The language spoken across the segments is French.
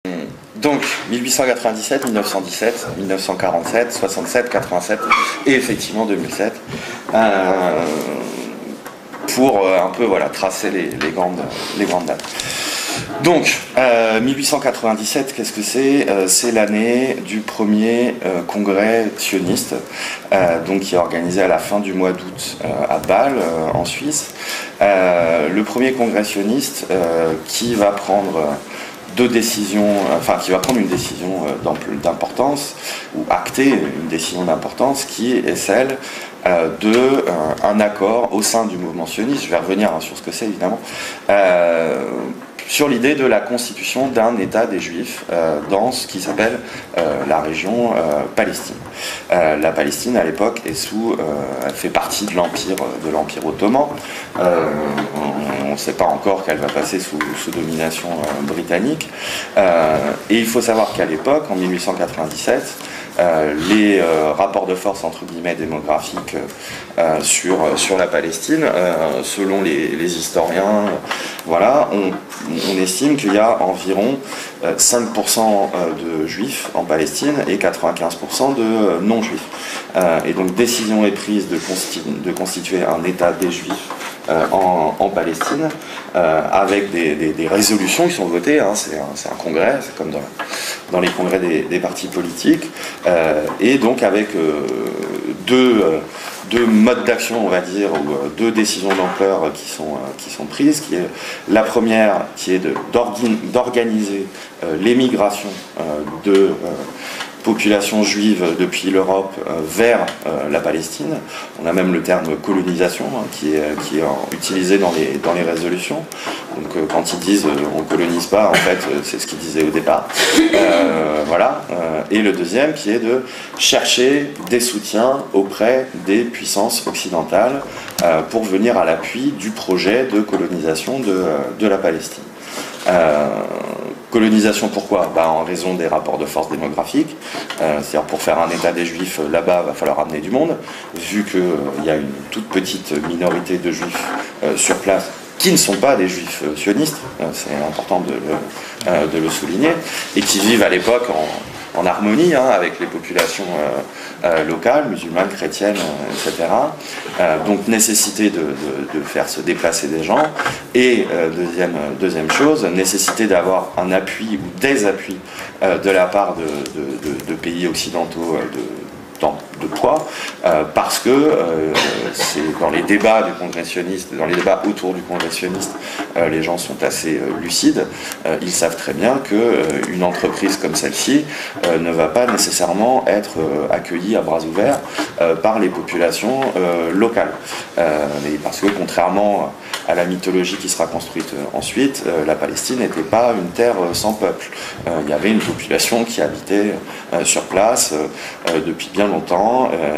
Donc 1897, 1917, 1947, 67, 87 et effectivement 2007 pour un peu voilà, tracer les grandes dates. Donc 1897, qu'est-ce que c'est? C'est l'année du premier congrès sioniste donc, qui est organisé à la fin du mois d'août à Bâle en Suisse. Le premier congrès sioniste qui va prendre qui va prendre une décision d'importance, ou acter une décision d'importance, qui est celle d'un accord au sein du mouvement sioniste, je vais revenir sur ce que c'est évidemment, sur l'idée de la constitution d'un État des Juifs dans ce qui s'appelle la région Palestine. La Palestine, à l'époque, elle fait partie de l'Empire ottoman. On ne sait pas encore qu'elle va passer sous domination britannique. Et il faut savoir qu'à l'époque, en 1897, les rapports de force entre guillemets démographiques sur la Palestine, selon les historiens, voilà, on estime qu'il y a environ 5% de juifs en Palestine et 95% de non-juifs. Et donc décision est prise de constituer un État des juifs en Palestine, avec des résolutions qui sont votées, hein, c'est un congrès, c'est comme dans les congrès des partis politiques, et donc avec deux modes d'action, on va dire, ou deux décisions d'ampleur qui sont prises, qui est la première qui est d'organiser l'émigration de population juive depuis l'Europe vers la Palestine. On a même le terme colonisation qui est utilisé dans les résolutions. Donc quand ils disent on colonise pas, en fait c'est ce qu'ils disaient au départ. Voilà. Et le deuxième qui est de chercher des soutiens auprès des puissances occidentales pour venir à l'appui du projet de colonisation de la Palestine. Colonisation, pourquoi? En raison des rapports de force démographiques, c'est-à-dire pour faire un État des Juifs là-bas, il va falloir amener du monde, vu qu'il y a une toute petite minorité de Juifs sur place qui ne sont pas des Juifs sionistes, c'est important de le souligner, et qui vivent à l'époque en harmonie avec les populations locales, musulmanes, chrétiennes, etc. Donc nécessité de faire se déplacer des gens. Et deuxième chose, nécessité d'avoir un appui ou des appuis de la part de pays occidentaux de poids, parce que c'est dans les débats du congressionniste, dans les débats autour du congressionniste, les gens sont assez lucides. Ils savent très bien qu'une entreprise comme celle-ci ne va pas nécessairement être accueillie à bras ouverts par les populations locales. Parce que contrairement à la mythologie qui sera construite ensuite, la Palestine n'était pas une terre sans peuple. Il y avait une population qui habitait sur place depuis bien longtemps,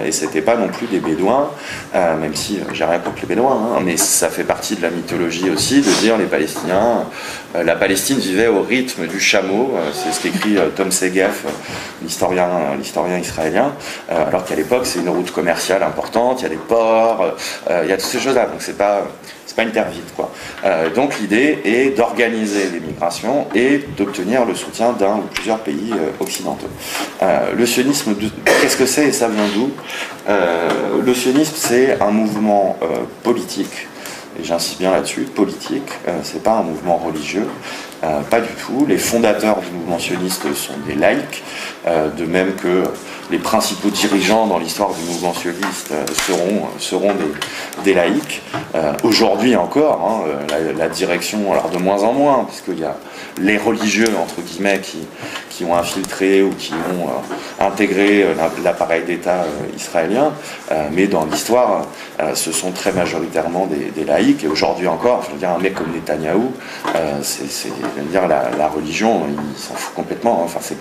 et c'était pas non plus des bédouins, même si j'ai rien contre les bédouins, mais ça fait partie de la mythologie aussi, de dire les Palestiniens, la Palestine vivait au rythme du chameau, c'est ce qu'écrit Tom Segev, l'historien israélien, alors qu'à l'époque c'est une route commerciale importante, il y a des ports, il y a toutes ces choses-là, donc c'est pas une terre vide, quoi. Donc l'idée est d'organiser les migrations et d'obtenir le soutien d'un ou plusieurs pays occidentaux. Le sionisme, qu'est-ce que c'est et ça vient d'où? Le sionisme, c'est un mouvement politique, et j'insiste bien là-dessus, politique, c'est pas un mouvement religieux, pas du tout. Les fondateurs du mouvement sioniste sont des laïcs, de même que les principaux dirigeants dans l'histoire du mouvement sioniste seront des laïcs. Aujourd'hui encore, la direction, alors de moins en moins, puisqu'il y a les religieux, entre guillemets, qui ont infiltré ou qui ont intégré l'appareil d'État israélien, mais dans l'histoire, ce sont très majoritairement des laïcs, et aujourd'hui encore, je veux dire, un mec comme Netanyahou, je veux dire, la religion, il s'en fout complètement, enfin, c'est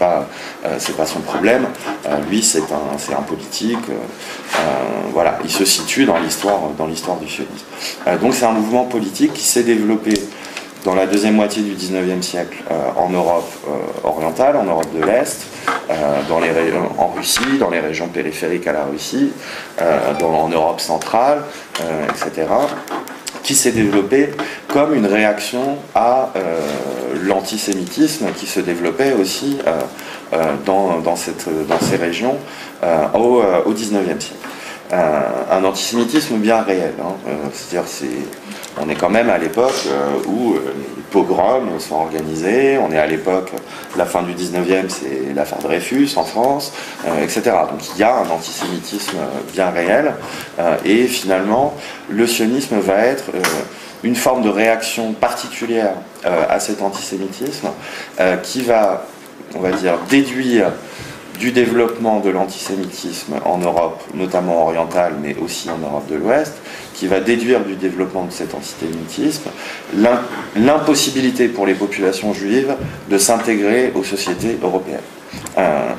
pas son problème, lui, c'est un politique, voilà, il se situe dans l'histoire du sionisme. Donc c'est un mouvement politique qui s'est développé dans la deuxième moitié du 19e siècle en Europe orientale, en Europe de l'Est, en Russie, dans les régions périphériques à la Russie, en Europe centrale, etc., qui s'est développé comme une réaction à l'antisémitisme qui se développait aussi dans ces régions au XIXe siècle. Un antisémitisme bien réel, hein, c'est-à-dire on est quand même à l'époque où les pogroms sont organisés, on est à l'époque, la fin du 19e, c'est l'affaire Dreyfus en France, etc. Donc il y a un antisémitisme bien réel, et finalement, le sionisme va être une forme de réaction particulière à cet antisémitisme qui va, on va dire, déduire du développement de l'antisémitisme en Europe, notamment orientale, mais aussi en Europe de l'Ouest, qui va déduire du développement de cet antisémitisme l'impossibilité pour les populations juives de s'intégrer aux sociétés européennes.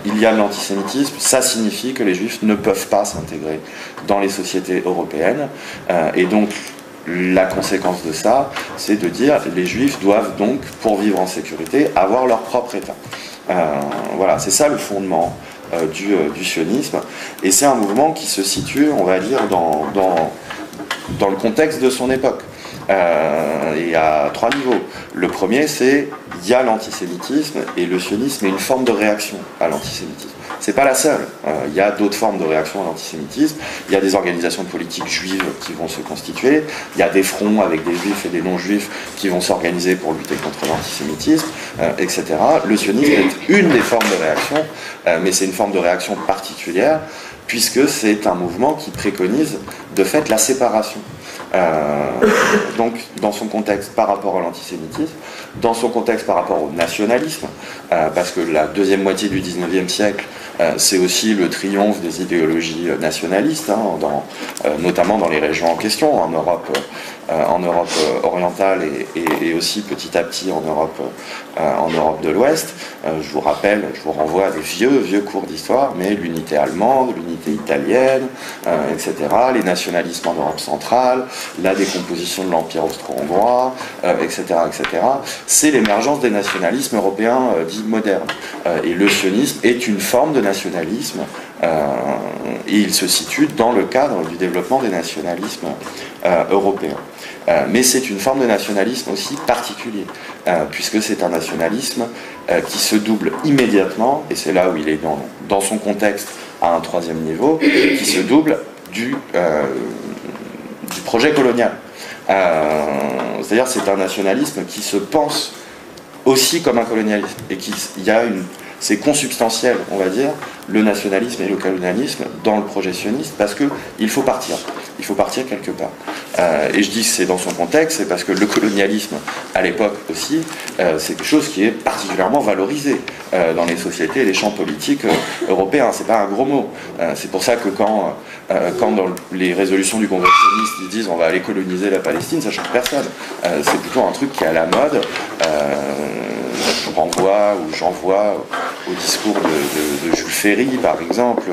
Il y a l'antisémitisme, ça signifie que les juifs ne peuvent pas s'intégrer dans les sociétés européennes, et donc la conséquence de ça, c'est de dire les juifs doivent donc, pour vivre en sécurité, avoir leur propre État. Voilà, c'est ça le fondement du sionisme, et c'est un mouvement qui se situe, on va dire, dans le contexte de son époque. Et à 3 niveaux. Le premier, c'est il y a l'antisémitisme, et le sionisme est une forme de réaction à l'antisémitisme. C'est pas la seule. Il y a d'autres formes de réaction à l'antisémitisme. Il y a des organisations politiques juives qui vont se constituer. Il y a des fronts avec des juifs et des non-juifs qui vont s'organiser pour lutter contre l'antisémitisme, etc. Le sionisme est une des formes de réaction, mais c'est une forme de réaction particulière, puisque c'est un mouvement qui préconise de fait la séparation. Donc dans son contexte par rapport à l'antisémitisme, dans son contexte par rapport au nationalisme, parce que la deuxième moitié du XIXe siècle, c'est aussi le triomphe des idéologies nationalistes, hein, notamment dans les régions en question, en Europe orientale et aussi petit à petit en Europe de l'Ouest. Je vous rappelle, je vous renvoie à des vieux cours d'histoire, mais l'unité allemande, l'unité italienne, etc., les nationalismes en Europe centrale, la décomposition de l'Empire austro-hongrois, etc., etc. C'est l'émergence des nationalismes européens dits modernes. Et le sionisme est une forme de nationalisme, et il se situe dans le cadre du développement des nationalismes européens. Mais c'est une forme de nationalisme aussi particulier, puisque c'est un nationalisme qui se double immédiatement, et c'est là où il est dans son contexte à un troisième niveau, qui se double du projet colonial. C'est-à-dire c'est un nationalisme qui se pense aussi comme un colonialisme, et c'est consubstantiel, on va dire, le nationalisme et le colonialisme dans le projet sioniste, parce qu'il faut partir. Il faut partir quelque part. Et je dis que c'est dans son contexte, c'est parce que le colonialisme, à l'époque aussi, c'est quelque chose qui est particulièrement valorisé dans les sociétés et les champs politiques européens. C'est pas un gros mot. C'est pour ça que quand dans les résolutions du Congrès sioniste, ils disent on va aller coloniser la Palestine, ça choque personne. C'est plutôt un truc qui est à la mode. Je renvoie ou j'envoie au discours de Jules Ferry, par exemple,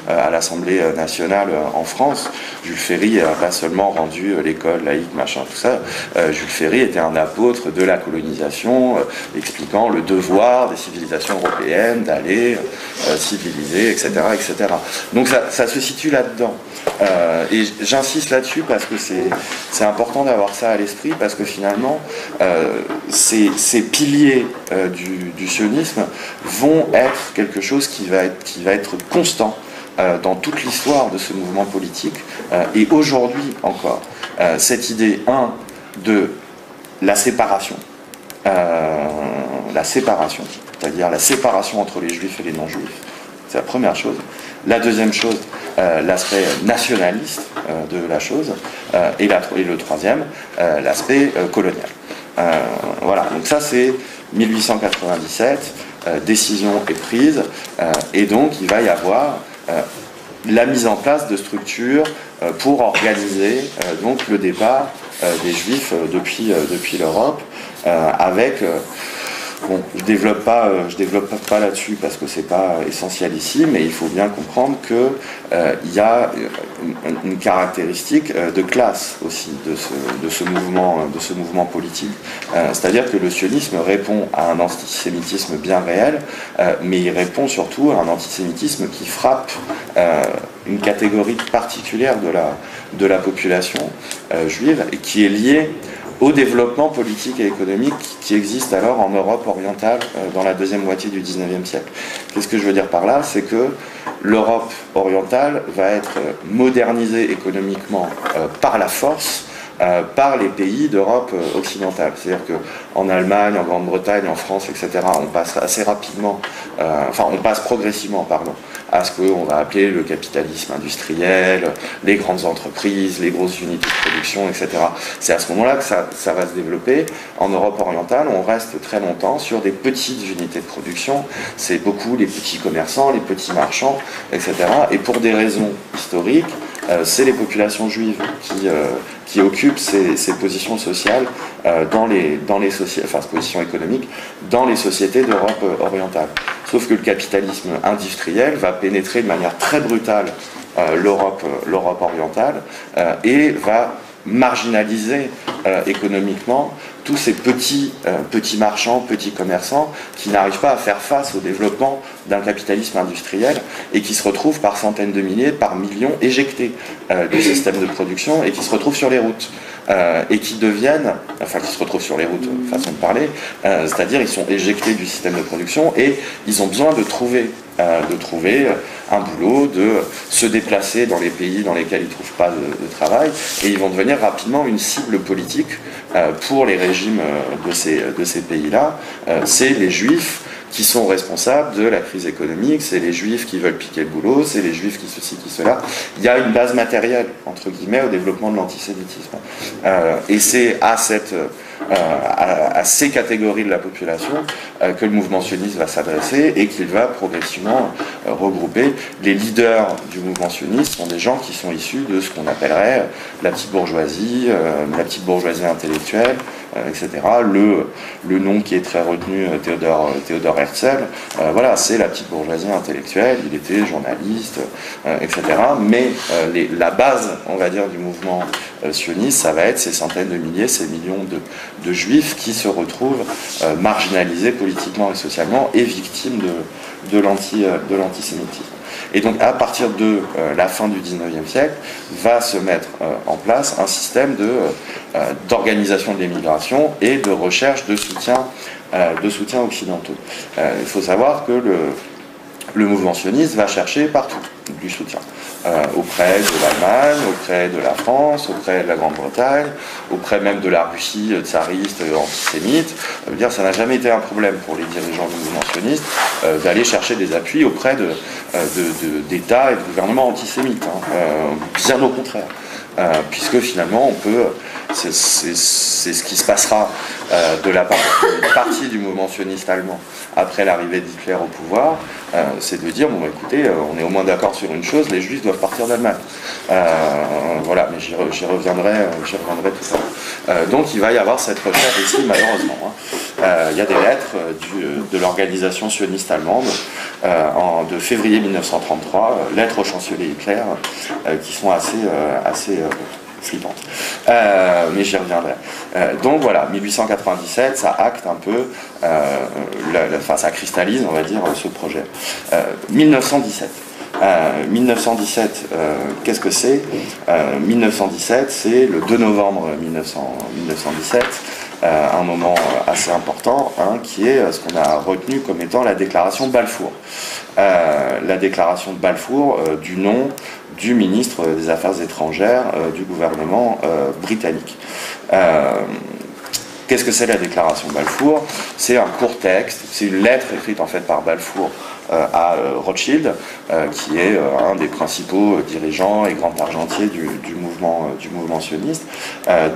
à l'Assemblée nationale en France. Jules Ferry n'a pas seulement rendu l'école laïque, machin, tout ça. Jules Ferry était un apôtre de la colonisation, expliquant le devoir des civilisations européennes d'aller civiliser, etc., etc. Donc ça se situe là-dedans. Et j'insiste là-dessus parce que c'est important d'avoir ça à l'esprit, parce que finalement, ces piliers du sionisme vont être quelque chose qui va être constant dans toute l'histoire de ce mouvement politique, et aujourd'hui encore, cette idée, de la séparation, c'est-à-dire la séparation entre les juifs et les non-juifs, c'est la première chose. La deuxième chose, l'aspect nationaliste de la chose, et le troisième, l'aspect colonial. Voilà, donc ça c'est 1897, décision est prise, et donc il va y avoir la mise en place de structures pour organiser donc le départ des Juifs depuis l'Europe, avec Bon, je développe pas là-dessus parce que c'est pas essentiel ici, mais il faut bien comprendre que il y a une caractéristique de classe aussi de ce mouvement politique. C'est-à-dire que le sionisme répond à un antisémitisme bien réel, mais il répond surtout à un antisémitisme qui frappe une catégorie particulière de la population juive et qui est liée au développement politique et économique qui existe alors en Europe orientale dans la deuxième moitié du XIXe siècle. Qu'est-ce que je veux dire par là? C'est que l'Europe orientale va être modernisée économiquement par la force, par les pays d'Europe occidentale. C'est-à-dire qu'en Allemagne, en Grande-Bretagne, en France, etc., on passe assez rapidement, on passe progressivement, pardon, à ce qu'on va appeler le capitalisme industriel, les grandes entreprises, les grosses unités de production, etc. C'est à ce moment-là que ça va se développer. En Europe orientale, on reste très longtemps sur des petites unités de production. C'est beaucoup les petits commerçants, les petits marchands, etc. Et pour des raisons historiques, c'est les populations juives qui occupent ces positions sociales ces positions économiques dans les sociétés d'Europe orientale. Sauf que le capitalisme industriel va pénétrer de manière très brutale l'Europe orientale et va marginaliser économiquement tous ces petits marchands, petits commerçants qui n'arrivent pas à faire face au développement d'un capitalisme industriel et qui se retrouvent par centaines de milliers, par millions éjectés du système de production et qui se retrouvent sur les routes. Et qui se retrouvent sur les routes, façon de parler, c'est-à-dire ils sont éjectés du système de production et ils ont besoin de trouver un boulot, de se déplacer dans les pays dans lesquels ils ne trouvent pas de travail, et ils vont devenir rapidement une cible politique pour les régimes de ces pays-là. C'est les Juifs qui sont responsables de la crise économique, c'est les Juifs qui veulent piquer le boulot, c'est les Juifs qui ceci, qui cela. Il y a une base matérielle, entre guillemets, au développement de l'antisémitisme. Et c'est à ces catégories de la population que le mouvement sioniste va s'adresser et qu'il va progressivement regrouper. Les leaders du mouvement sioniste sont des gens qui sont issus de ce qu'on appellerait la petite bourgeoisie intellectuelle, etc. Le nom qui est très retenu, Théodore Herzl, voilà, c'est la petite bourgeoisie intellectuelle, il était journaliste, etc. Mais la base, on va dire, du mouvement sioniste, ça va être ces centaines de milliers, ces millions de juifs qui se retrouvent marginalisés politiquement et socialement et victimes de l'antisémitisme. Et donc, à partir de la fin du XIXe siècle, va se mettre en place un système d'organisation de l'émigration et de recherche de soutien occidentaux. Il faut savoir que le mouvement sioniste va chercher partout du soutien. Auprès de l'Allemagne, auprès de la France, auprès de la Grande-Bretagne, auprès même de la Russie tsariste antisémite. Ça veut dire que ça n'a jamais été un problème pour les dirigeants du mouvement sioniste d'aller chercher des appuis auprès d'États et de gouvernements antisémites. Bien au contraire. Puisque finalement, c'est ce qui se passera de la partie du mouvement sioniste allemand après l'arrivée d'Hitler au pouvoir, c'est de dire, bon, écoutez, on est au moins d'accord sur une chose, les Juifs doivent partir d'Allemagne. Voilà, mais j'y reviendrai tout à l'heure. Donc il va y avoir cette recherche ici, malheureusement. Il y a des lettres de l'organisation sioniste allemande de février 1933, lettres au chancelier Hitler, qui sont assez flippantes. Mais j'y reviendrai. Donc voilà, 1897, ça acte un peu, ça cristallise, on va dire, ce projet. 1917. 1917, qu'est-ce que c'est? 1917, c'est le 2 novembre 1917, un moment assez important, qui est ce qu'on a retenu comme étant la déclaration Balfour. La déclaration de Balfour du nom du ministre des Affaires étrangères du gouvernement britannique. Qu'est-ce que c'est la déclaration Balfour? C'est un court texte, c'est une lettre écrite en fait par Balfour à Rothschild, qui est un des principaux dirigeants et grands argentiers du mouvement sioniste,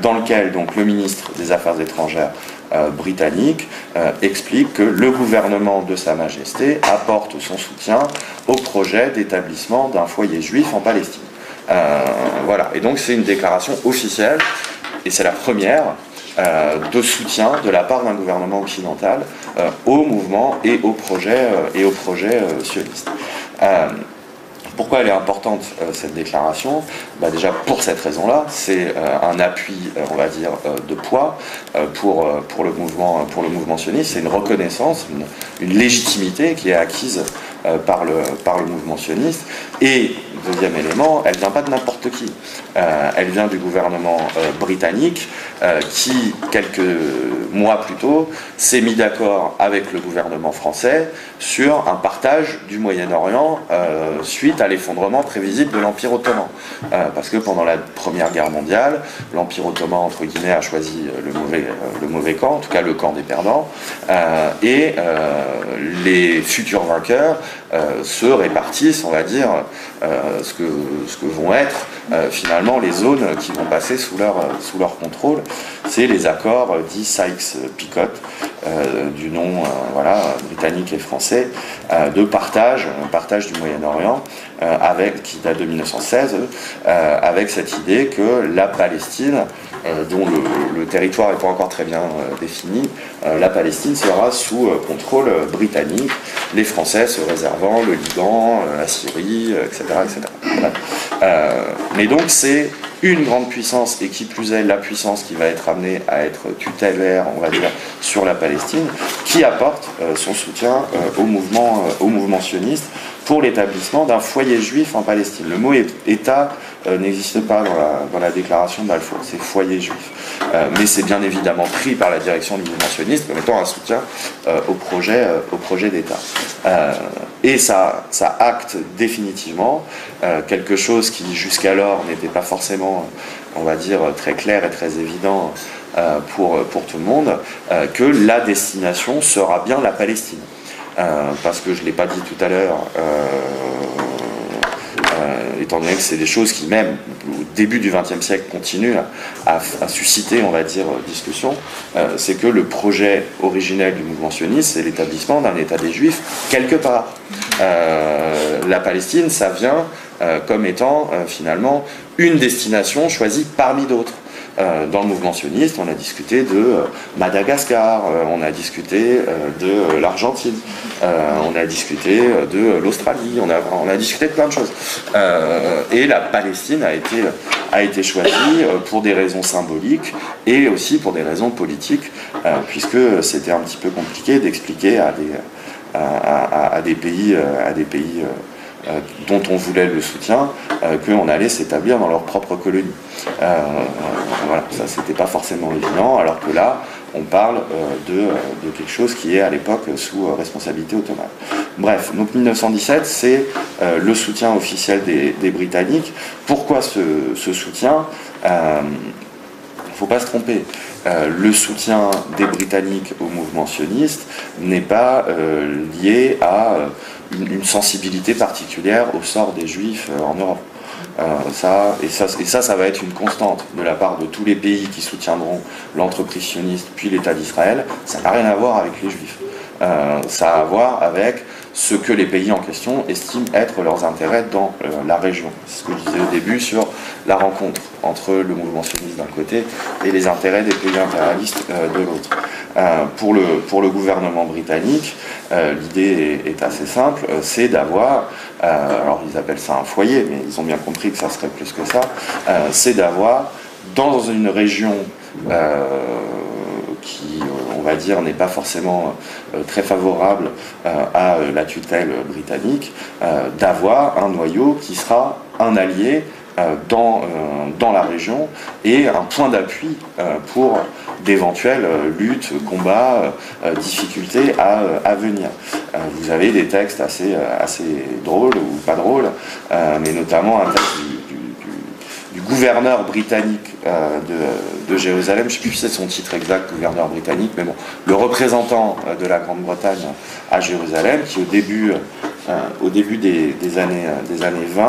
dans lequel donc le ministre des Affaires étrangères britannique explique que le gouvernement de Sa Majesté apporte son soutien au projet d'établissement d'un foyer juif en Palestine. Voilà, et donc c'est une déclaration officielle, et c'est la première de soutien de la part d'un gouvernement occidental au mouvement et au projet sioniste. Pourquoi elle est importante, cette déclaration? Déjà pour cette raison-là, c'est un appui, on va dire, de poids pour le mouvement sioniste. C'est une reconnaissance, une légitimité qui est acquise par le mouvement sioniste. Et, deuxième élément, elle ne vient pas de n'importe qui. Elle vient du gouvernement britannique qui, quelques mois plus tôt, s'est mis d'accord avec le gouvernement français sur un partage du Moyen-Orient suite à l'effondrement prévisible de l'Empire ottoman. Parce que pendant la Première Guerre mondiale, l'Empire ottoman, entre guillemets, a choisi le mauvais camp, en tout cas le camp des perdants, et les futurs vainqueurs se répartissent, on va dire, ce que vont être finalement les zones qui vont passer sous leur contrôle. C'est les accords dits Sykes-Picot, du nom britannique et français, de partage du Moyen-Orient, qui date de 1916, avec cette idée que la Palestine, dont le territoire n'est pas encore très bien défini, la Palestine sera sous contrôle britannique, les Français se réservant le Liban, la Syrie, etc. Mais donc c'est une grande puissance, et qui plus est la puissance qui va être amenée à être tutélaire, on va dire, sur la Palestine, qui apporte son soutien au mouvement sioniste pour l'établissement d'un foyer juif en Palestine. Le mot État n'existe pas dans la déclaration de Balfour, c'est foyer juif. Mais c'est bien évidemment pris par la direction du mouvement sioniste comme étant un soutien au projet d'État. Et ça acte définitivement quelque chose qui jusqu'alors n'était pas forcément, on va dire, très clair et très évident pour tout le monde, que la destination sera bien la Palestine. Parce que je ne l'ai pas dit tout à l'heure, étant donné que c'est des choses qui, même au début du XXe siècle, continuent à susciter, on va dire, discussion, c'est que le projet originel du mouvement sioniste, c'est l'établissement d'un État des Juifs quelque part. La Palestine, ça vient comme étant finalement une destination choisie parmi d'autres. Dans le mouvement sioniste, on a discuté de Madagascar, on a discuté de l'Argentine, on a discuté de l'Australie, on a discuté de plein de choses. Et la Palestine a été choisie pour des raisons symboliques et aussi pour des raisons politiques, puisque c'était un petit peu compliqué d'expliquer à des pays dont on voulait le soutien, qu'on allait s'établir dans leur propre colonie. Ça c'était pas forcément évident, alors que là, on parle de quelque chose qui est à l'époque sous responsabilité ottomane. Bref, donc 1917, c'est le soutien officiel des Britanniques. Pourquoi ce soutien? Il ne faut pas se tromper. Le soutien des Britanniques au mouvement sioniste n'est pas lié à une sensibilité particulière au sort des Juifs en Europe. Ça va être une constante de la part de tous les pays qui soutiendront l'entreprise sioniste puis l'État d'Israël. Ça n'a rien à voir avec les Juifs. Ça a à voir avec ce que les pays en question estiment être leurs intérêts dans la région. C'est ce que je disais au début sur la rencontre entre le mouvement sioniste d'un côté et les intérêts des pays impérialistes de l'autre. Pour le gouvernement britannique, l'idée est assez simple, c'est d'avoir, alors ils appellent ça un foyer, mais ils ont bien compris que ça serait plus que ça, c'est d'avoir dans une région qui, on va dire, n'est pas forcément très favorable à la tutelle britannique, d'avoir un noyau qui sera un allié dans la région et un point d'appui pour d'éventuelles luttes, combats, difficultés à venir. Vous avez des textes assez drôles ou pas drôles, mais notamment un texte du gouverneur britannique de Jérusalem, je ne sais plus si c'est son titre exact, gouverneur britannique, mais bon, le représentant de la Grande-Bretagne à Jérusalem, qui au début des années 20,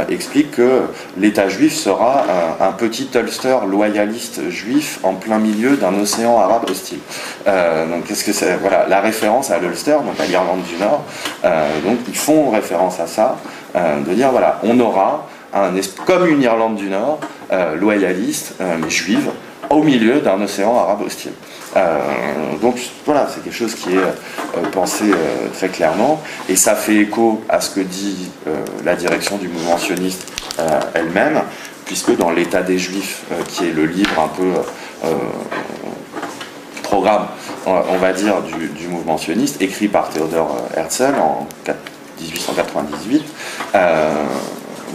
explique que l'État juif sera un petit Ulster loyaliste juif en plein milieu d'un océan arabe hostile. Donc qu'est-ce que c'est? Voilà, la référence à l'Ulster, donc à l'Irlande du Nord. Donc ils font référence à ça, de dire voilà, on aura comme une Irlande du Nord, loyaliste, mais juive, au milieu d'un océan arabe hostile. Donc voilà, c'est quelque chose qui est pensé très clairement, et ça fait écho à ce que dit la direction du mouvement sioniste elle-même, puisque dans l'État des Juifs, qui est le livre un peu programme, on va dire, du mouvement sioniste, écrit par Theodor Herzl en 1898,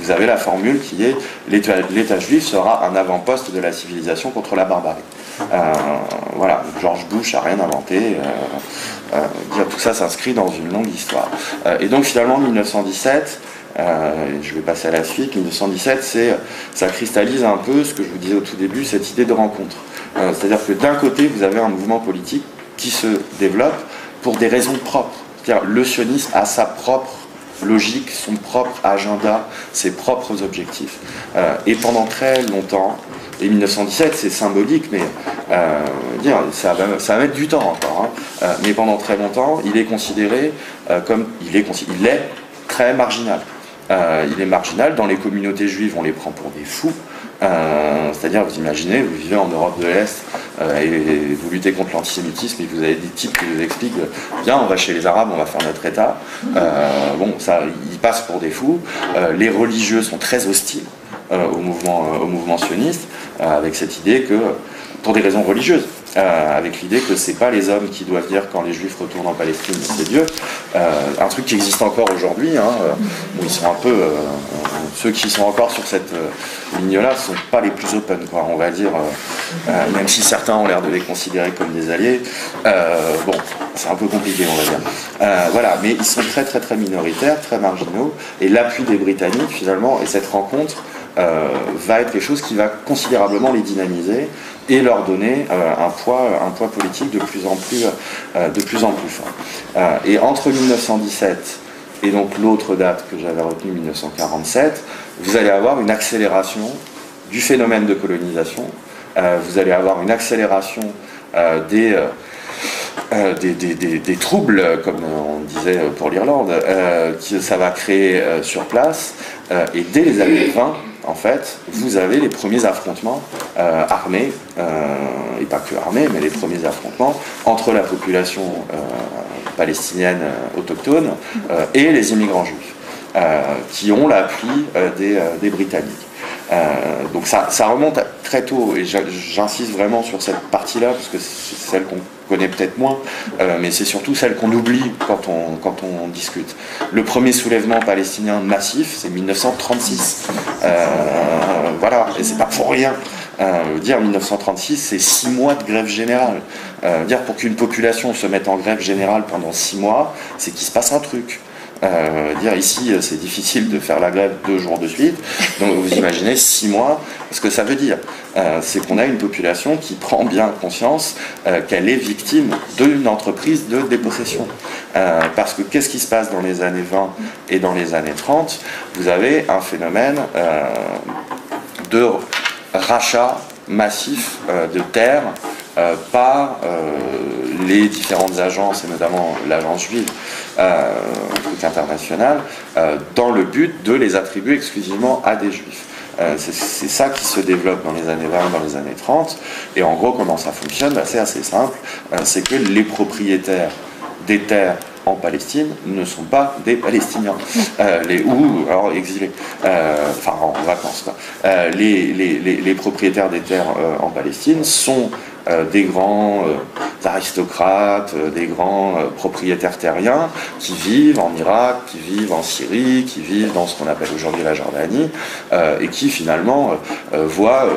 vous avez la formule qui est « l'État juif sera un avant-poste de la civilisation contre la barbarie ». Voilà, George Bush n'a rien inventé, tout ça s'inscrit dans une longue histoire. Et donc finalement 1917, je vais passer à la suite, 1917 ça cristallise un peu ce que je vous disais au tout début, cette idée de rencontre. C'est-à-dire que d'un côté vous avez un mouvement politique qui se développe pour des raisons propres. C'est-à-dire le sionisme a sa propre logique, son propre agenda, ses propres objectifs. Et pendant très longtemps, et 1917 c'est symbolique, mais ça va mettre du temps encore, mais pendant très longtemps, il est considéré comme, il est très marginal. Il est marginal, dans les communautés juives on les prend pour des fous, c'est-à-dire vous imaginez, vous vivez en Europe de l'Est et vous luttez contre l'antisémitisme et vous avez des types qui vous expliquent bien on va chez les Arabes, on va faire notre État, bon ça, ils passent pour des fous, les religieux sont très hostiles au mouvement sioniste, avec cette idée que, pour des raisons religieuses, avec l'idée que c'est pas les hommes qui doivent dire quand les juifs retournent en Palestine, c'est Dieu, un truc qui existe encore aujourd'hui, où ils sont un peu, ceux qui sont encore sur cette ligne-là ne sont pas les plus open, quoi, on va dire, même si certains ont l'air de les considérer comme des alliés, bon, c'est un peu compliqué, on va dire. Voilà, mais ils sont très très très minoritaires, très marginaux, et l'appui des Britanniques, finalement, et cette rencontre, va être quelque chose qui va considérablement les dynamiser et leur donner un poids politique de plus en plus fort. Et entre 1917 et donc l'autre date que j'avais retenue, 1947, vous allez avoir une accélération du phénomène de colonisation, vous allez avoir une accélération des troubles, comme on disait pour l'Irlande, que ça va créer sur place, et dès les années 20, en fait, vous avez les premiers affrontements armés, et pas que armés, mais les premiers affrontements entre la population palestinienne autochtone et les immigrants juifs, qui ont l'appui des Britanniques. Donc ça remonte très tôt, et j'insiste vraiment sur cette partie-là, parce que c'est celle qu'on connaît peut-être moins, mais c'est surtout celle qu'on oublie quand on discute. Le premier soulèvement palestinien massif, c'est 1936. Voilà, et c'est pas pour rien. Dire 1936, c'est 6 mois de grève générale. Dire pour qu'une population se mette en grève générale pendant 6 mois, c'est qu'il se passe un truc. Dire ici c'est difficile de faire la grève 2 jours de suite, donc vous imaginez 6 mois, ce que ça veut dire, c'est qu'on a une population qui prend bien conscience qu'elle est victime d'une entreprise de dépossession, parce que qu'est-ce qui se passe dans les années 20 et dans les années 30? Vous avez un phénomène de rachat massif de terres par les différentes agences, et notamment l'agence juive, truc international, dans le but de les attribuer exclusivement à des juifs. C'est ça qui se développe dans les années 20, dans les années 30, et en gros comment ça fonctionne, c'est assez simple, c'est que les propriétaires des terres en Palestine ne sont pas des Palestiniens, ou alors exilés, enfin en vacances, quoi. Les propriétaires des terres en Palestine sont des grands aristocrates, des grands propriétaires terriens qui vivent en Irak, qui vivent en Syrie, qui vivent dans ce qu'on appelle aujourd'hui la Jordanie, et qui finalement voient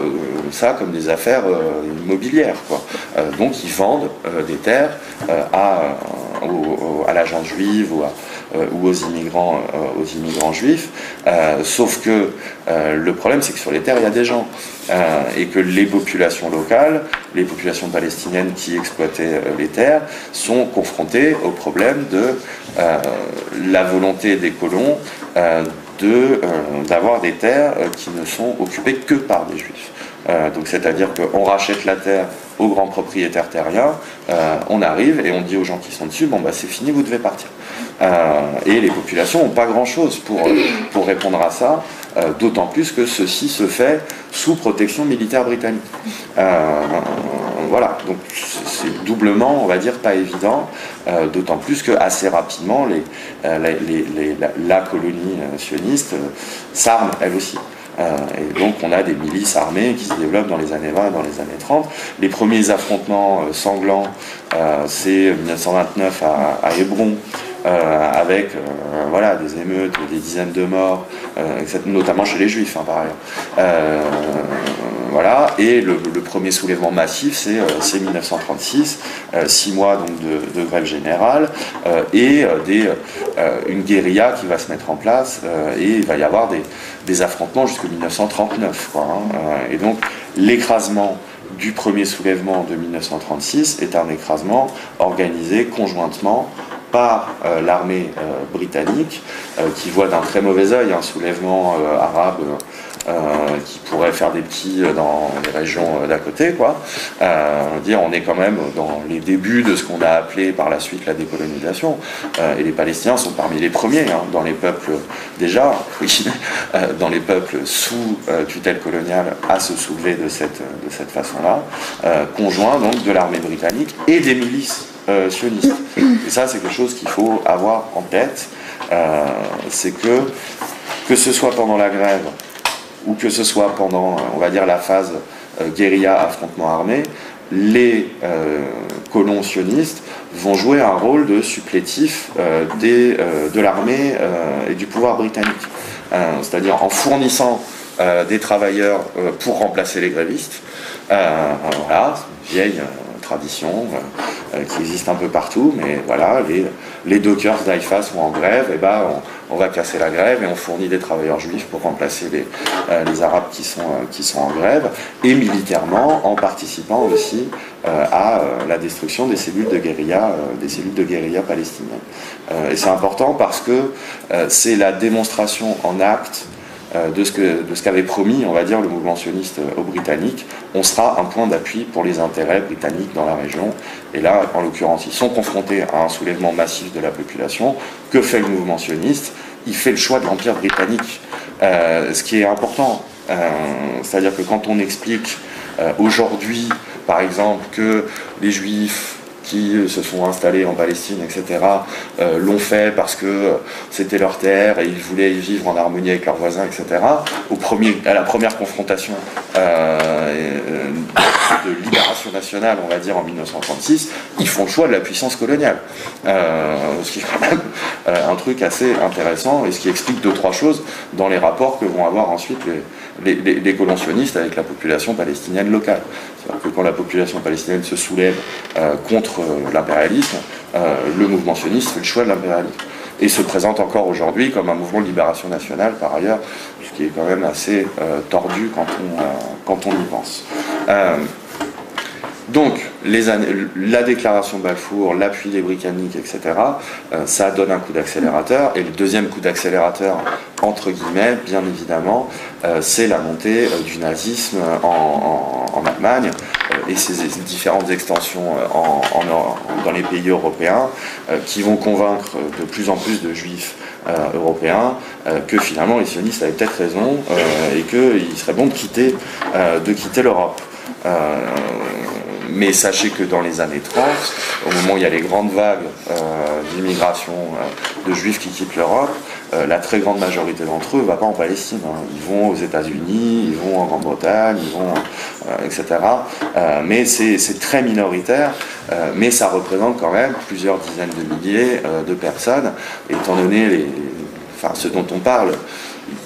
ça comme des affaires immobilières, quoi. Donc ils vendent des terres à l'agence juive ou aux immigrants juifs, sauf que le problème c'est que sur les terres il y a des gens, et que les populations locales, les populations palestiniennes qui exploitaient les terres sont confrontées au problème de la volonté des colons d'avoir des terres qui ne sont occupées que par des juifs. Donc c'est-à-dire qu'on rachète la terre aux grands propriétaires terriens, on arrive et on dit aux gens qui sont dessus, bon bah c'est fini, vous devez partir. Et les populations n'ont pas grand-chose pour répondre à ça, d'autant plus que ceci se fait sous protection militaire britannique. Voilà, donc c'est doublement, on va dire, pas évident, d'autant plus que assez rapidement, la colonie sioniste s'arme elle aussi. Et donc on a des milices armées qui se développent dans les années 20 et dans les années 30. Les premiers affrontements sanglants, c'est 1929 à Hébron, avec voilà, des émeutes, des dizaines de morts, notamment chez les Juifs, hein, par ailleurs. Voilà, et le premier soulèvement massif, c'est 1936, 6 mois donc, de grève générale, et une guérilla qui va se mettre en place, et il va y avoir des affrontements jusqu'en 1939. Quoi, hein. Et donc l'écrasement du premier soulèvement de 1936 est un écrasement organisé conjointement par l'armée britannique, qui voit d'un très mauvais œil un soulèvement arabe qui pourrait faire des petits dans les régions d'à côté, quoi. On est quand même dans les débuts de ce qu'on a appelé par la suite la décolonisation, et les Palestiniens sont parmi les premiers, hein, dans les peuples déjà, dans les peuples sous tutelle coloniale à se soulever de cette façon-là, conjoint donc de l'armée britannique et des milices sionistes. Et ça, c'est quelque chose qu'il faut avoir en tête, c'est que ce soit pendant la grève ou que ce soit pendant, on va dire, la phase guérilla, affrontement armé, les colons sionistes vont jouer un rôle de supplétif de l'armée et du pouvoir britannique. C'est-à-dire en fournissant des travailleurs pour remplacer les grévistes. Voilà, c'est une vieille tradition qui existe un peu partout, mais voilà, les dockers d'Haïfa sont en grève, et ben on va casser la grève et on fournit des travailleurs juifs pour remplacer les Arabes qui sont en grève, et militairement en participant aussi à la destruction des cellules de guérilla palestiniennes. Et c'est important parce que c'est la démonstration en acte de ce qu'avait promis, on va dire, le mouvement sioniste aux Britanniques. On sera un point d'appui pour les intérêts britanniques dans la région. Et là, en l'occurrence, ils sont confrontés à un soulèvement massif de la population. Que fait le mouvement sioniste? Il fait le choix de l'Empire britannique. Ce qui est important, c'est-à-dire que quand on explique aujourd'hui, par exemple, que les Juifs qui se sont installés en Palestine, etc., l'ont fait parce que c'était leur terre et ils voulaient y vivre en harmonie avec leurs voisins, etc. À la première confrontation de libération nationale, on va dire, en 1936, ils font le choix de la puissance coloniale. Ce qui est quand même un truc assez intéressant et ce qui explique 2-3 choses dans les rapports que vont avoir ensuite les colons sionistes avec la population palestinienne locale. C'est-à-dire que quand la population palestinienne se soulève contre l'impérialisme, le mouvement sioniste fait le choix de l'impérialisme. Et se présente encore aujourd'hui comme un mouvement de libération nationale, par ailleurs, ce qui est quand même assez tordu quand on y pense. Donc, la déclaration de Balfour, l'appui des Britanniques, etc., ça donne un coup d'accélérateur. Et le deuxième coup d'accélérateur, entre guillemets, bien évidemment, c'est la montée du nazisme en Allemagne et ses différentes extensions dans les pays européens qui vont convaincre de plus en plus de juifs européens que finalement les sionistes avaient peut-être raison et qu'il serait bon de quitter l'Europe. Mais sachez que dans les années 30, au moment où il y a les grandes vagues d'immigration de juifs qui quittent l'Europe, la très grande majorité d'entre eux ne va pas en Palestine. Hein. Ils vont aux États-Unis, ils vont en Grande-Bretagne, ils vont, etc. Mais c'est très minoritaire, mais ça représente quand même plusieurs dizaines de milliers de personnes, étant donné ce dont on parle.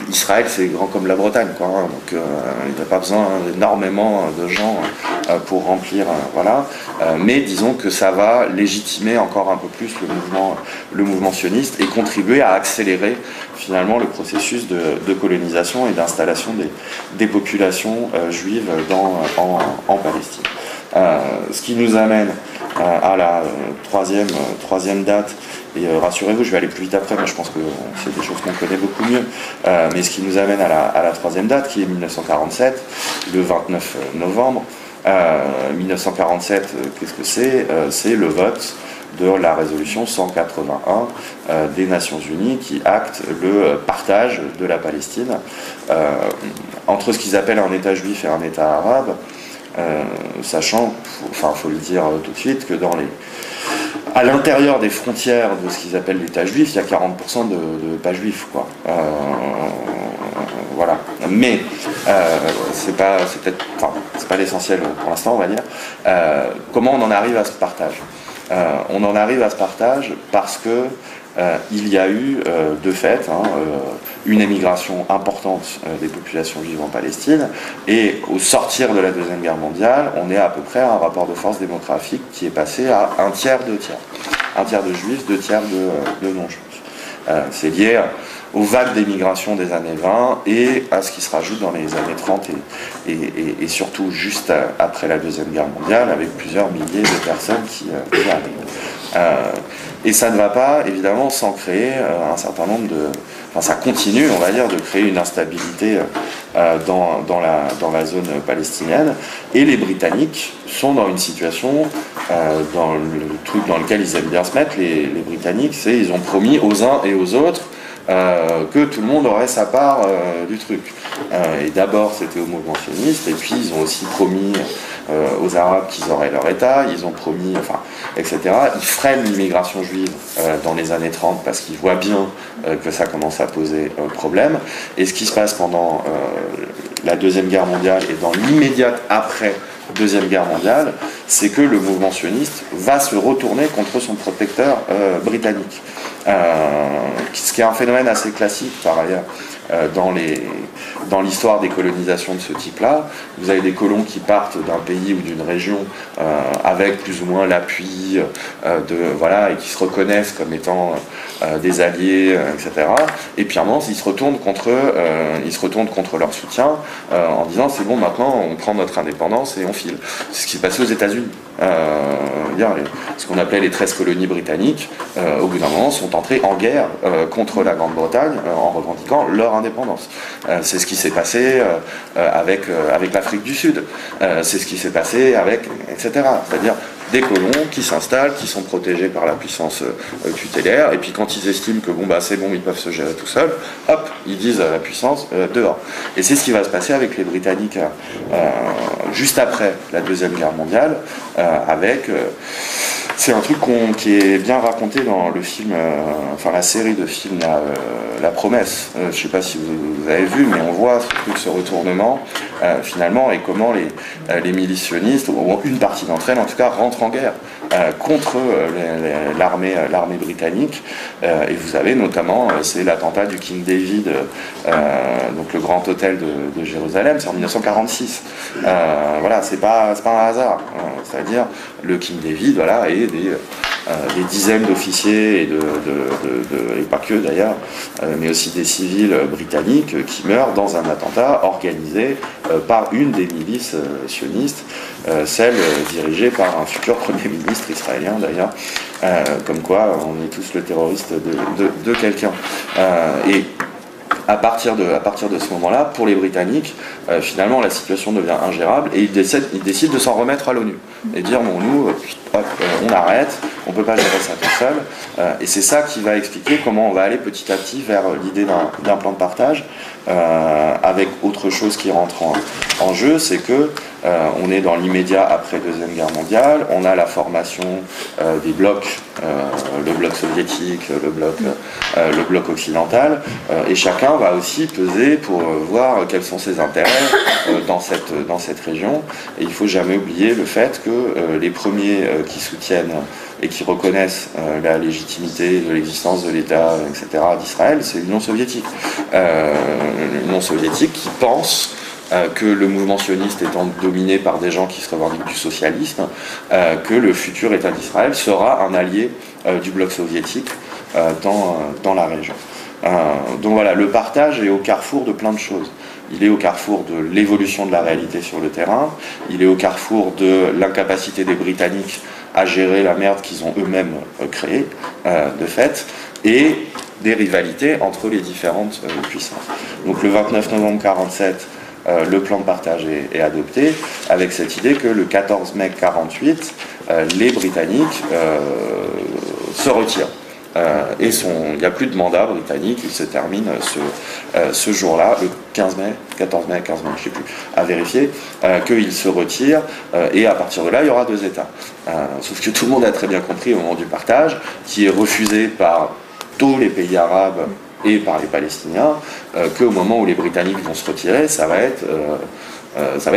Israël, c'est grand comme la Bretagne, quoi, hein, donc il n'y a pas besoin d'énormément de gens pour remplir, voilà. Mais disons que ça va légitimer encore un peu plus le mouvement sioniste et contribuer à accélérer finalement le processus de colonisation et d'installation des populations juives en Palestine. Ce qui nous amène à la troisième date, Et rassurez-vous, je vais aller plus vite après, mais je pense que c'est des choses qu'on connaît beaucoup mieux. Mais ce qui nous amène à la troisième date, qui est 1947, le 29 novembre. 1947, qu'est-ce que c'est? C'est le vote de la résolution 181 des Nations Unies qui acte le partage de la Palestine entre ce qu'ils appellent un État juif et un État arabe, sachant, faut le dire tout de suite, que à l'intérieur des frontières de ce qu'ils appellent l'État juif, il y a 40% de pas juifs, quoi. Voilà. Mais c'est pas l'essentiel pour l'instant, on va dire. Comment on en arrive à ce partage? On en arrive à ce partage parce que il y a eu de fait une émigration importante des populations juives en Palestine, et au sortir de la Deuxième Guerre mondiale, on est à peu près à un rapport de force démographique qui est passé à 1/3, 2/3. 1/3 de juifs, 2/3 de non-juifs. C'est lié aux vagues d'émigration des années 20 et à ce qui se rajoute dans les années 30 et surtout juste après la Deuxième Guerre mondiale, avec plusieurs milliers de personnes qui arrivent. Et ça ne va pas, évidemment, sans créer un certain nombre de... Enfin, ça continue, on va dire, de créer une instabilité dans la zone palestinienne. Et les Britanniques sont dans une situation, dans le truc dans lequel ils aiment bien se mettre, les Britanniques, c'est ils ont promis aux uns et aux autres que tout le monde aurait sa part du truc. Et d'abord c'était au mouvement sioniste, et puis ils ont aussi promis aux Arabes qu'ils auraient leur État, ils ont promis, enfin, etc. Ils freinent l'immigration juive dans les années 30 parce qu'ils voient bien que ça commence à poser problème. Et ce qui se passe pendant la Deuxième Guerre mondiale et dans l'immédiate après Deuxième Guerre mondiale, c'est que le mouvement sioniste va se retourner contre son protecteur britannique. Ce qui est un phénomène assez classique par ailleurs dans l'histoire des colonisations de ce type-là. Vous avez des colons qui partent d'un pays ou d'une région avec plus ou moins l'appui et qui se reconnaissent comme étant des alliés, etc. Et puis à un moment, ils se retournent contre leur soutien en disant c'est bon, maintenant on prend notre indépendance et on file. C'est ce qui s'est passé aux États-Unis. Ce qu'on appelait les 13 colonies britanniques, au bout d'un moment, sont entrées en guerre contre la Grande-Bretagne en revendiquant leur indépendance. C'est ce qui s'est passé avec l'Afrique du Sud. C'est ce qui s'est passé etc. C'est-à-dire des colons qui s'installent, qui sont protégés par la puissance tutélaire, et puis quand ils estiment que c'est bon, ils peuvent se gérer tout seuls, hop, ils disent à la puissance dehors. Et c'est ce qui va se passer avec les Britanniques juste après la Deuxième Guerre mondiale, c'est un truc qui est bien raconté dans le film, la série de films La Promesse. Je ne sais pas si vous avez vu, mais on voit ce retournement finalement, et comment les milices sionistes, ou une partie d'entre elles en tout cas, rentrent en guerre contre l'armée britannique. Et vous avez notamment, c'est l'attentat du King David, donc le grand hôtel de Jérusalem, c'est en 1946. C'est pas un hasard. C'est-à-dire le King David, et des dizaines d'officiers et pas que d'ailleurs, mais aussi des civils britanniques qui meurent dans un attentat organisé par une des milices sionistes, celle dirigée par un futur Premier ministre israélien d'ailleurs, comme quoi on est tous le terroriste de quelqu'un. Et à partir de ce moment-là, pour les Britanniques, finalement la situation devient ingérable et ils décident de s'en remettre à l'ONU et dire bon, nous, on arrête, on ne peut pas gérer ça tout seul. Et c'est ça qui va expliquer comment on va aller petit à petit vers l'idée d'un plan de partage, avec autre chose qui rentre en jeu, c'est que on est dans l'immédiat après Deuxième Guerre mondiale, on a la formation des blocs, le bloc soviétique, le bloc occidental, et chacun va aussi peser pour voir quels sont ses intérêts dans cette région. Et il ne faut jamais oublier le fait que les premiers qui soutiennent et qui reconnaissent la légitimité de l'existence de l'État, etc., d'Israël, c'est l'Union soviétique. L'Union soviétique qui pense que le mouvement sioniste étant dominé par des gens qui se revendiquent du socialisme, que le futur État d'Israël sera un allié du bloc soviétique dans la région. Donc voilà, le partage est au carrefour de plein de choses. Il est au carrefour de l'évolution de la réalité sur le terrain, il est au carrefour de l'incapacité des Britanniques à gérer la merde qu'ils ont eux-mêmes créée, de fait, et des rivalités entre les différentes puissances. Donc le 29 novembre 1947, le plan de partage est adopté, avec cette idée que le 14 mai 1948, les Britanniques se retirent. Et il n'y a plus de mandat britannique, il se termine ce jour-là, le 15 mai, 14 mai, 15 mai, je ne sais plus, à vérifier, qu'il se retire, et à partir de là, il y aura 2 États. Sauf que tout le monde a très bien compris au moment du partage, qui est refusé par tous les pays arabes et par les Palestiniens, qu'au moment où les Britanniques vont se retirer, ça va être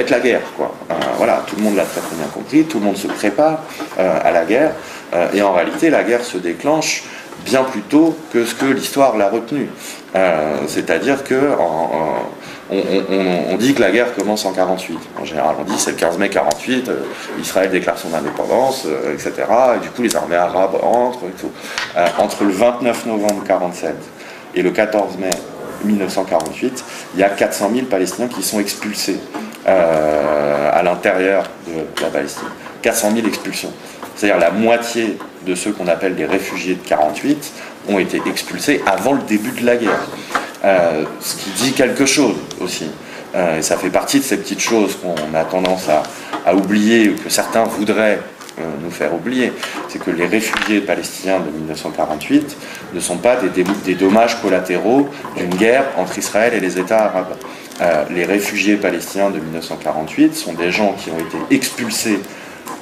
la guerre, quoi. Voilà, tout le monde l'a très très bien compris, tout le monde se prépare à la guerre, et en réalité, la guerre se déclenche bien plus tôt que ce que l'histoire l'a retenu. C'est-à-dire que on dit que la guerre commence en 48. En général, on dit c'est le 15 mai 48, Israël déclare son indépendance, etc. Et du coup, les armées arabes entrent et tout. Entre le 29 novembre 47 et le 14 mai 1948, il y a 400 000 Palestiniens qui sont expulsés à l'intérieur de la Palestine. 400 000 expulsions. C'est-à-dire la moitié de ceux qu'on appelle des réfugiés de 48 ont été expulsés avant le début de la guerre. Ce qui dit quelque chose aussi. Et ça fait partie de ces petites choses qu'on a tendance à oublier, ou que certains voudraient nous faire oublier. C'est que les réfugiés palestiniens de 1948 ne sont pas des dommages collatéraux d'une guerre entre Israël et les États arabes. Les réfugiés palestiniens de 1948 sont des gens qui ont été expulsés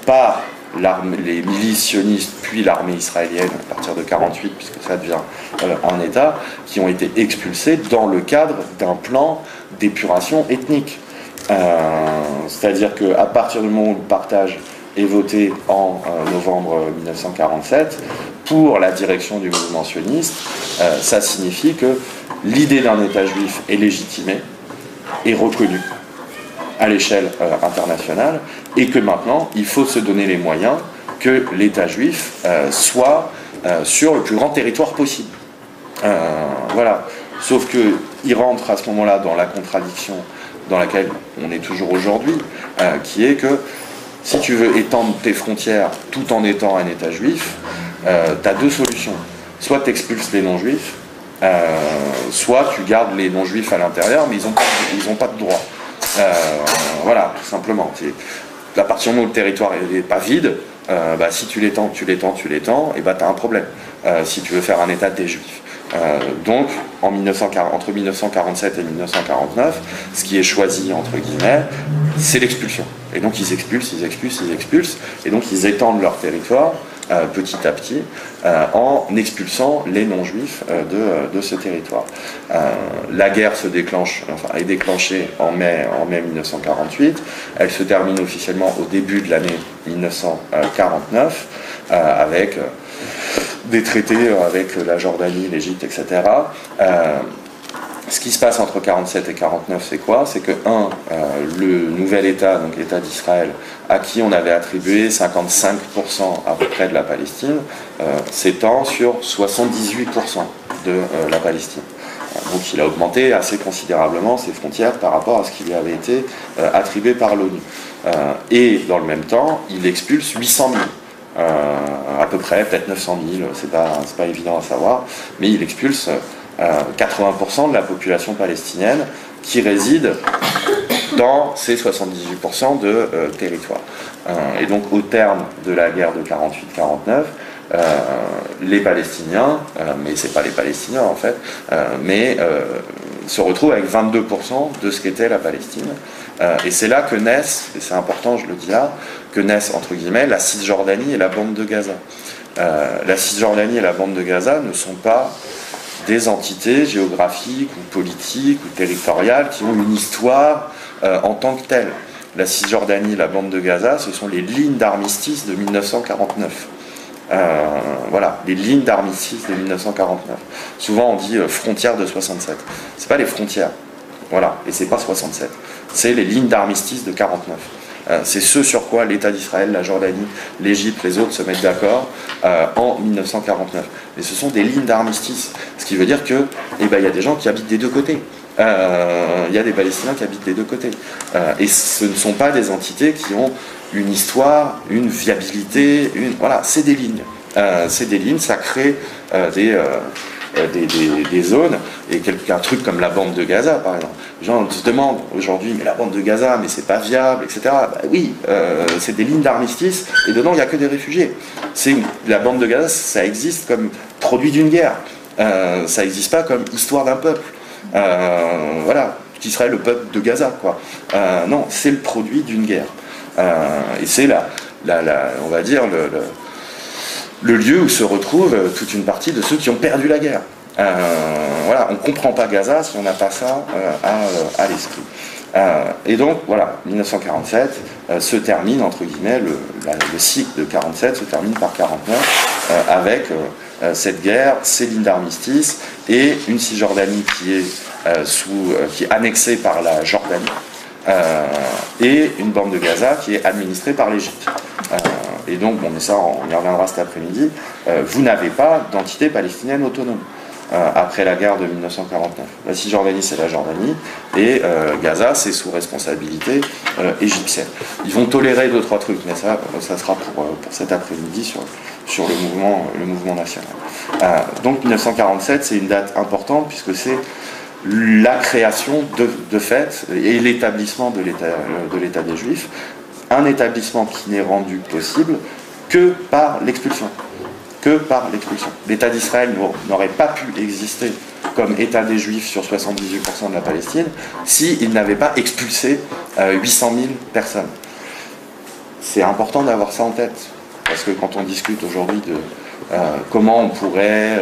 par les milices sionistes, puis l'armée israélienne à partir de 1948, puisque ça devient un État, qui ont été expulsés dans le cadre d'un plan d'épuration ethnique. C'est-à-dire qu'à partir du moment où le partage est voté en novembre 1947, pour la direction du mouvement sioniste, ça signifie que l'idée d'un État juif est légitimée, est reconnue à l'échelle internationale, et que maintenant, il faut se donner les moyens que l'État juif soit sur le plus grand territoire possible. Voilà. Sauf qu'il rentre à ce moment-là dans la contradiction dans laquelle on est toujours aujourd'hui, qui est que si tu veux étendre tes frontières tout en étant un État juif, tu as 2 solutions. Soit tu expulses les non-juifs, soit tu gardes les non-juifs à l'intérieur, mais ils n'ont pas de droit. Voilà, tout simplement. À partir du moment où le territoire n'est pas vide, si tu l'étends, et tu as un problème. Si tu veux faire un État des Juifs. Donc, entre 1947 et 1949, ce qui est choisi, entre guillemets, c'est l'expulsion. Et donc, ils expulsent, et donc ils étendent leur territoire petit à petit en expulsant les non-juifs de ce territoire. La guerre est déclenchée en mai 1948. Elle se termine officiellement au début de l'année 1949 avec des traités avec la Jordanie, l'Égypte, etc. Ce qui se passe entre 1947 et 1949, c'est quoi? C'est que, le nouvel État, donc l'État d'Israël, à qui on avait attribué 55% à peu près de la Palestine, s'étend sur 78% de la Palestine. Donc il a augmenté assez considérablement ses frontières par rapport à ce qui lui avait été attribué par l'ONU. Et dans le même temps, il expulse 800 000. À peu près, peut-être 900 000, c'est pas évident à savoir, mais il expulse 80% de la population palestinienne qui réside dans ces 78% de territoire. Et donc au terme de la guerre de 48-49, les Palestiniens, mais c'est pas les Palestiniens en fait, se retrouvent avec 22% de ce qu'était la Palestine. Et c'est là que naissent, et c'est important, je le dis là, que naissent, entre guillemets, la Cisjordanie et la bande de Gaza. La Cisjordanie et la bande de Gaza ne sont pas des entités géographiques ou politiques ou territoriales qui ont une histoire en tant que telle. La Cisjordanie et la bande de Gaza, ce sont les lignes d'armistice de 1949. Voilà, les lignes d'armistice de 1949. Souvent on dit frontières de 67. C'est pas les frontières, voilà, et c'est pas 67. C'est les lignes d'armistice de 49. C'est ce sur quoi l'État d'Israël, la Jordanie, l'Égypte, les autres se mettent d'accord en 1949. Mais ce sont des lignes d'armistice, ce qui veut dire que, y a des gens qui habitent des 2 côtés. il y a des Palestiniens qui habitent des deux côtés. Et ce ne sont pas des entités qui ont une histoire, une viabilité, voilà, c'est des lignes. C'est des lignes, ça crée des zones, et un truc comme la bande de Gaza, par exemple. Les gens se demandent aujourd'hui, mais la bande de Gaza, mais c'est pas viable, etc. Bah oui, c'est des lignes d'armistice, et dedans, il n'y a que des réfugiés. La bande de Gaza, ça existe comme produit d'une guerre. Ça n'existe pas comme histoire d'un peuple. Voilà, qui serait le peuple de Gaza, quoi. Non, c'est le produit d'une guerre. Et c'est on va dire, le lieu où se retrouve toute une partie de ceux qui ont perdu la guerre. Voilà, on ne comprend pas Gaza si on n'a pas ça à l'esprit. Et donc, voilà, 1947 se termine, entre guillemets, le cycle de 47 se termine par 49, avec cette guerre, ces lignes d'armistice, et une Cisjordanie qui est annexée par la Jordanie, et une bande de Gaza qui est administrée par l'Égypte. Et donc, bon, mais ça, on y reviendra cet après-midi, vous n'avez pas d'entité palestinienne autonome après la guerre de 1949. La Cisjordanie, c'est la Jordanie, et Gaza, c'est sous responsabilité égyptienne. Ils vont tolérer 2-3 trucs, mais ça sera pour cet après-midi sur le mouvement national. Donc 1947, c'est une date importante, puisque c'est la création de fait et l'établissement de l'État des Juifs, un établissement qui n'est rendu possible que par l'expulsion. L'État d'Israël n'aurait pas pu exister comme État des Juifs sur 78% de la Palestine s'il n'avait pas expulsé 800 000 personnes. C'est important d'avoir ça en tête, parce que quand on discute aujourd'hui de comment on pourrait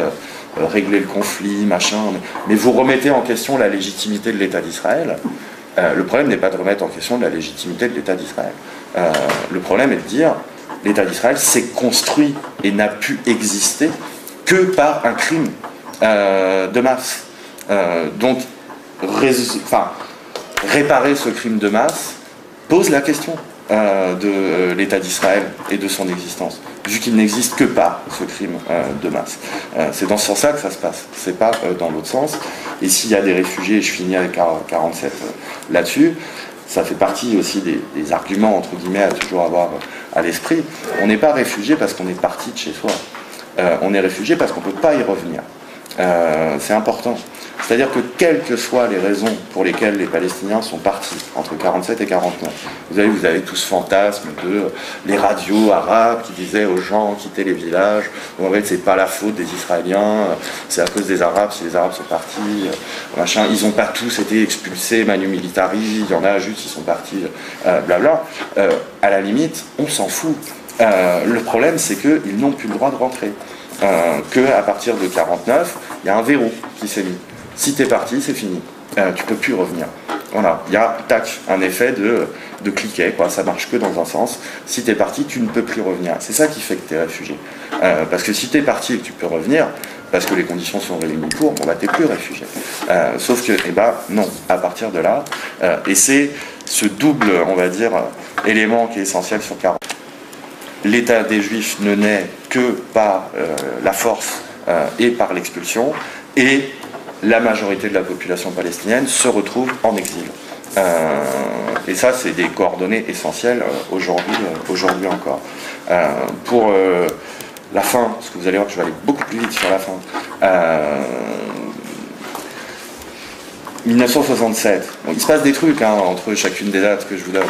régler le conflit, machin, mais vous remettez en question la légitimité de l'État d'Israël. Le problème n'est pas de remettre en question la légitimité de l'État d'Israël. Le problème est de dire l'État d'Israël s'est construit et n'a pu exister que par un crime de masse. Donc, réparer ce crime de masse pose la question de l'État d'Israël et de son existence, vu qu'il n'existe que par ce crime de masse. C'est dans ce sens-là que ça se passe, c'est pas dans l'autre sens. Et s'il y a des réfugiés, et je finis avec 47 là-dessus, ça fait partie aussi des arguments, entre guillemets, à toujours avoir à l'esprit. On n'est pas réfugié parce qu'on est parti de chez soi. On est réfugié parce qu'on ne peut pas y revenir. C'est important. C'est-à-dire que quelles que soient les raisons pour lesquelles les Palestiniens sont partis entre 47 et 49, vous avez tout ce fantasme de les radios arabes qui disaient aux gens quitter les villages, en fait c'est pas la faute des Israéliens, c'est à cause des Arabes si les Arabes sont partis, machin, ils n'ont pas tous été expulsés manu militari, il y en a juste qui sont partis, blabla. À la limite, on s'en fout. Le problème c'est qu'ils n'ont plus le droit de rentrer. Qu'à partir de 49, il y a un verrou qui s'est mis. Si t'es parti, c'est fini. Tu peux plus revenir. Voilà, il y a un effet de cliquet, quoi. Ça marche que dans un sens. Si t'es parti, tu ne peux plus revenir. C'est ça qui fait que t'es réfugié. Parce que si t'es parti et que tu peux revenir, parce que les conditions sont réunies pour, bon bah t'es plus réfugié. Sauf que, non, à partir de là, et c'est ce double, on va dire, élément qui est essentiel sur 40. L'État des Juifs ne naît que par la force et par l'expulsion, et la majorité de la population palestinienne se retrouve en exil. Et ça, c'est des coordonnées essentielles aujourd'hui encore. Pour la fin, parce que vous allez voir que je vais aller beaucoup plus vite sur la fin, 1967. Bon, il se passe des trucs entre chacune des dates que je vous donne.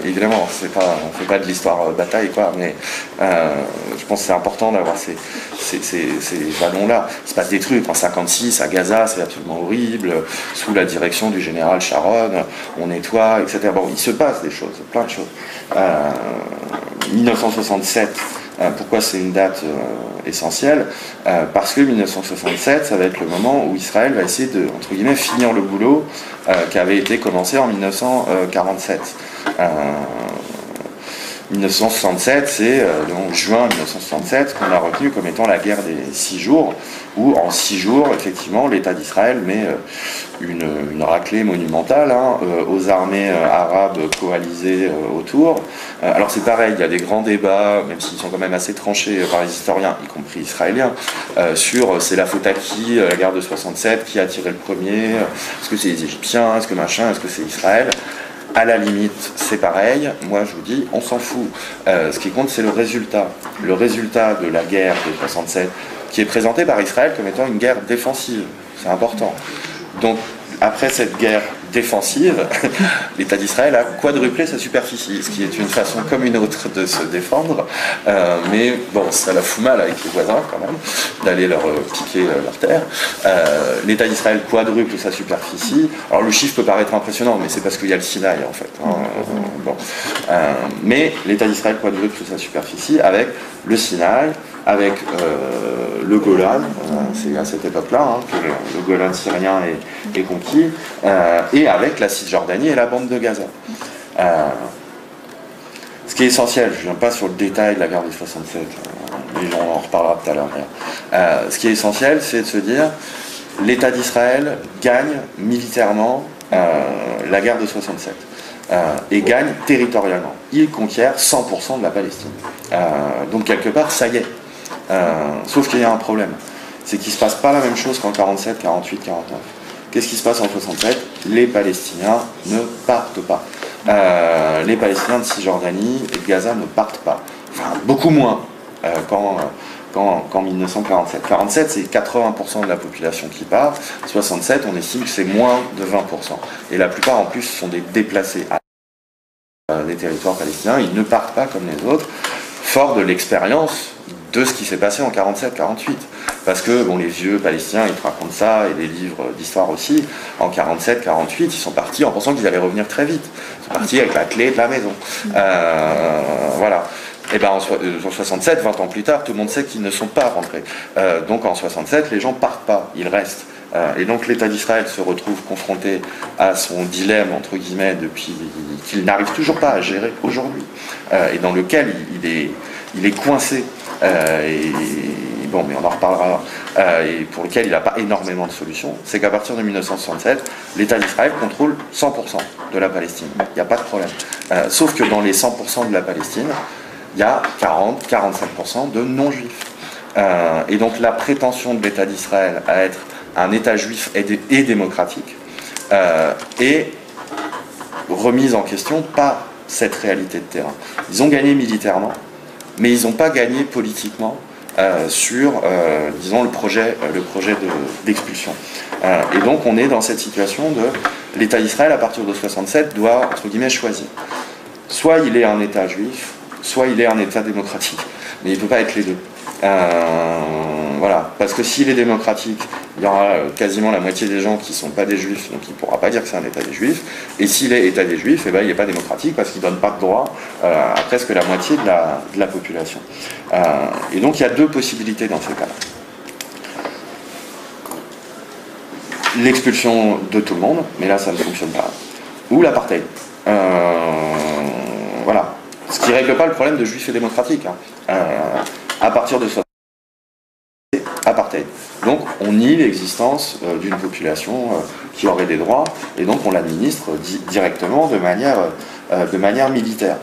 Évidemment, on ne fait pas de l'histoire bataille, quoi, mais je pense que c'est important d'avoir ces jalons-là. Il se passe des trucs. En 56, à Gaza, c'est absolument horrible. Sous la direction du général Sharon, on nettoie, etc. Bon, il se passe des choses, plein de choses. 1967. Pourquoi c'est une date essentielle? Parce que 1967, ça va être le moment où Israël va essayer de, entre guillemets, finir le boulot qui avait été commencé en 1947. 1967, c'est donc juin 1967 qu'on a retenu comme étant la guerre des 6 jours, où en 6 jours, effectivement, l'État d'Israël met une raclée monumentale aux armées arabes coalisées autour, Alors c'est pareil, il y a des grands débats, même s'ils sont quand même assez tranchés par les historiens, y compris israéliens, sur c'est la faute à qui, la guerre de 67, qui a tiré le premier, est-ce que c'est les Égyptiens, est-ce que machin, est-ce que c'est Israël? À la limite, c'est pareil. Moi, je vous dis, on s'en fout. Ce qui compte, c'est le résultat. Le résultat de la guerre de 67, qui est présenté par Israël comme étant une guerre défensive. C'est important. Donc, après cette guerre défensive, l'État d'Israël a quadruplé sa superficie, ce qui est une façon comme une autre de se défendre. Mais bon, ça la fout mal avec les voisins quand même, d'aller leur piquer leur terre. L'État d'Israël quadruple sa superficie. Alors le chiffre peut paraître impressionnant, mais c'est parce qu'il y a le Sinaï en fait. Bon. Mais l'État d'Israël quadruple sa superficie avec le Sinaï, avec le Golan, c'est à cette époque-là que le Golan syrien est conquis, et avec la Cisjordanie et la bande de Gaza. Ce qui est essentiel, je ne viens pas sur le détail de la guerre de 67, on en reparlera tout à l'heure. Ce qui est essentiel, c'est de se dire, l'État d'Israël gagne militairement la guerre de 67. Et gagne territorialement. Il conquiert 100% de la Palestine. Donc quelque part, ça y est. Sauf qu'il y a un problème. C'est qu'il ne se passe pas la même chose qu'en 47, 48, 49. Qu'est-ce qui se passe en 67? Les Palestiniens ne partent pas. Les Palestiniens de Cisjordanie et de Gaza ne partent pas. Enfin, beaucoup moins qu'en 1947. 47, c'est 80% de la population qui part. 67, on estime que c'est moins de 20%. Et la plupart, en plus, sont des déplacés des territoires palestiniens. Ils ne partent pas comme les autres, fort de l'expérience de ce qui s'est passé en 47-48. Parce que bon, les vieux palestiniens, ils te racontent ça, et les livres d'histoire aussi. En 47-48, ils sont partis en pensant qu'ils allaient revenir très vite. Ils sont partis avec la clé de la maison. Voilà. Et ben en 67, 20 ans plus tard, tout le monde sait qu'ils ne sont pas rentrés. Donc en 67, les gens partent pas, ils restent. Et donc l'État d'Israël se retrouve confronté à son dilemme, entre guillemets, depuis qu'il n'arrive toujours pas à gérer aujourd'hui, et dans lequel il est coincé. Bon, mais on en reparlera, et pour lequel il n'a pas énormément de solutions. C'est qu'à partir de 1967, l'État d'Israël contrôle 100% de la Palestine. Il n'y a pas de problème. Sauf que dans les 100% de la Palestine, il y a 40-45% de non-juifs. Et donc la prétention de l'État d'Israël à être un État juif et démocratique est remise en question par cette réalité de terrain. Ils ont gagné militairement, mais ils n'ont pas gagné politiquement sur, disons, le projet d'expulsion. Et donc on est dans cette situation de l'État d'Israël, à partir de 67, doit, entre guillemets, choisir. Soit il est un État juif, soit il est un État démocratique. Mais il ne peut pas être les deux. Voilà. Parce que s'il est démocratique, il y aura quasiment la moitié des gens qui ne sont pas des juifs, donc il ne pourra pas dire que c'est un État des juifs. Et s'il est État des juifs, eh ben, il n'est pas démocratique parce qu'il ne donne pas de droit à presque la moitié de la population. Et donc il y a deux possibilités dans ce cas-là. L'expulsion de tout le monde, mais là ça ne fonctionne pas. Ou l'apartheid. Voilà. Ce qui ne règle pas le problème de juifs et démocratiques. À partir de ça, apartheid. Donc on nie l'existence d'une population qui aurait des droits, et donc on l'administre directement de manière militaire.